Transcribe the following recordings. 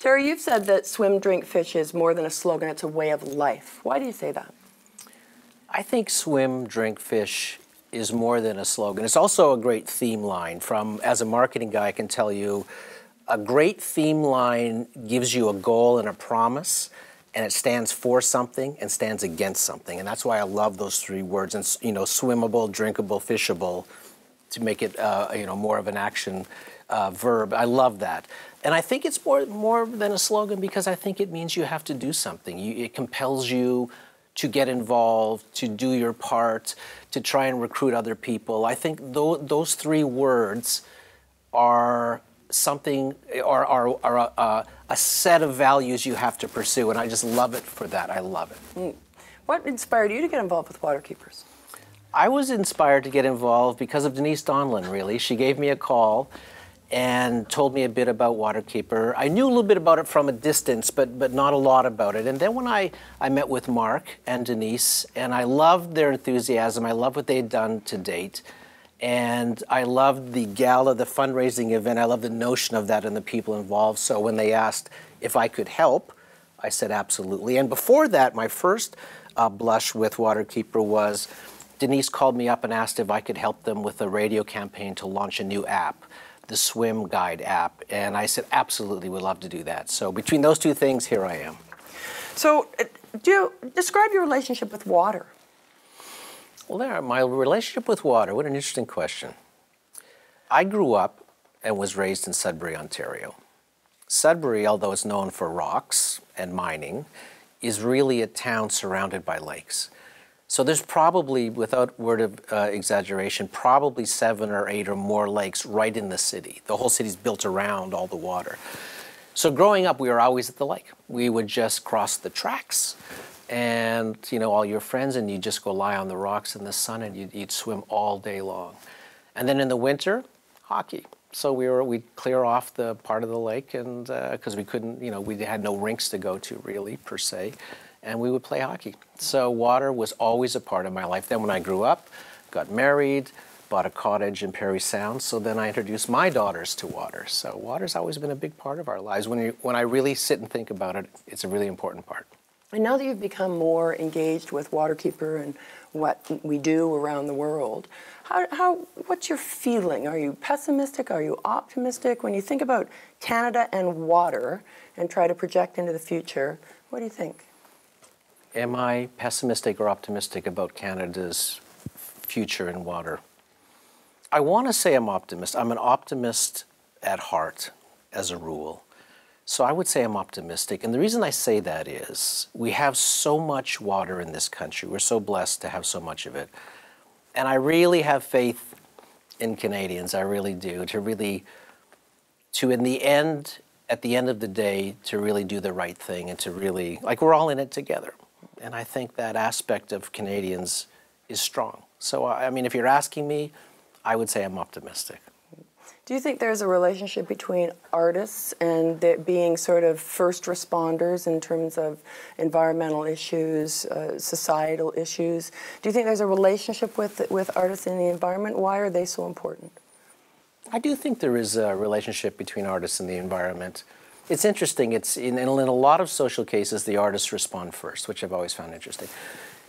Terry, you've said that swim, drink, fish is more than a slogan, it's a way of life. Why do you say that? I think swim, drink, fish is more than a slogan. It's also a great theme line. As a marketing guy, I can tell you, a great theme line gives you a goal and a promise, and it stands for something and stands against something. And that's why I love those three words, and swimmable, drinkable, fishable, to make it more of an action verb. I love that. And I think it's more than a slogan because I think it means you have to do something. It compels you to get involved, to do your part, to try and recruit other people. I think those three words are something, are a set of values you have to pursue, and I just love it for that. I love it. What inspired you to get involved with Waterkeepers? I was inspired to get involved because of Denise Donlon, really. She gave me a call and told me a bit about Waterkeeper. I knew a little bit about it from a distance, but not a lot about it. And then when I met with Mark and Denise, and I loved their enthusiasm, I loved what they had done to date, and I loved the gala, the fundraising event, I loved the notion of that and the people involved. So when they asked if I could help, I said absolutely. And before that, my first blush with Waterkeeper was Denise called me up and asked if I could help them with a radio campaign to launch a new app, the Swim Guide app, and I said, absolutely, would love to do that. So between those two things, here I am. So describe your relationship with water. Well, my relationship with water, what an interesting question. I grew up and was raised in Sudbury, Ontario. Sudbury, although it's known for rocks and mining, is really a town surrounded by lakes. So there's probably, without word of exaggeration, probably 7 or 8 or more lakes right in the city. The whole city's built around all the water. So growing up, we were always at the lake. We would just cross the tracks and, all your friends, and you'd just go lie on the rocks in the sun and you'd swim all day long. And then in the winter, hockey. So we'd clear off the part of the lake, and because we couldn't, we had no rinks to go to really, per se. And we would play hockey. So water was always a part of my life. Then when I grew up, got married, bought a cottage in Parry Sound, so then I introduced my daughters to water. So water's always been a big part of our lives. When I really sit and think about it, it's a really important part. And now that you've become more engaged with Waterkeeper and what we do around the world, what's your feeling? Are you pessimistic? Are you optimistic? When you think about Canada and water and try to project into the future, what do you think? Am I pessimistic or optimistic about Canada's future in water? I want to say I'm optimist. I'm an optimist at heart, as a rule. So I would say I'm optimistic. And the reason I say that is we have so much water in this country. We're so blessed to have so much of it. And I really have faith in Canadians. I really do. At the end of the day, to really do the right thing and to really, we're all in it together. And I think that aspect of Canadians is strong. So, if you're asking me, I would say I'm optimistic. Do you think there's a relationship between artists and being sort of first responders in terms of environmental issues, societal issues? Do you think there's a relationship with artists and the environment? Why are they so important? I do think there is a relationship between artists and the environment. It's interesting. It's in a lot of social cases, the artists respond first, which I've always found interesting.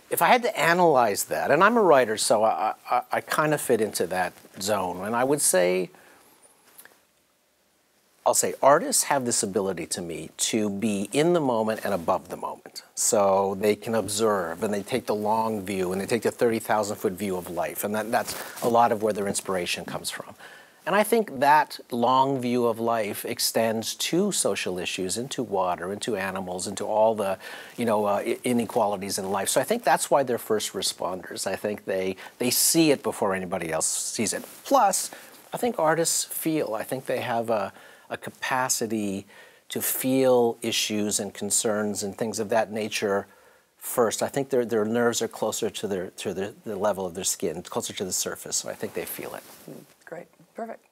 If I had to analyze that, and I'm a writer, so I kind of fit into that zone, and I would say, I'll say artists have this ability to me to be in the moment and above the moment. So they can observe, and they take the long view, and they take the 30,000-foot view of life, and that's a lot of where their inspiration comes from. And I think that long view of life extends to social issues, into water, into animals, into all the, inequalities in life. So I think that's why they're first responders. I think they see it before anybody else sees it. Plus, I think artists feel. I think they have a capacity to feel issues and concerns and things of that nature first. I think their nerves are closer to the level of their skin, closer to the surface. So I think they feel it. Great. Perfect.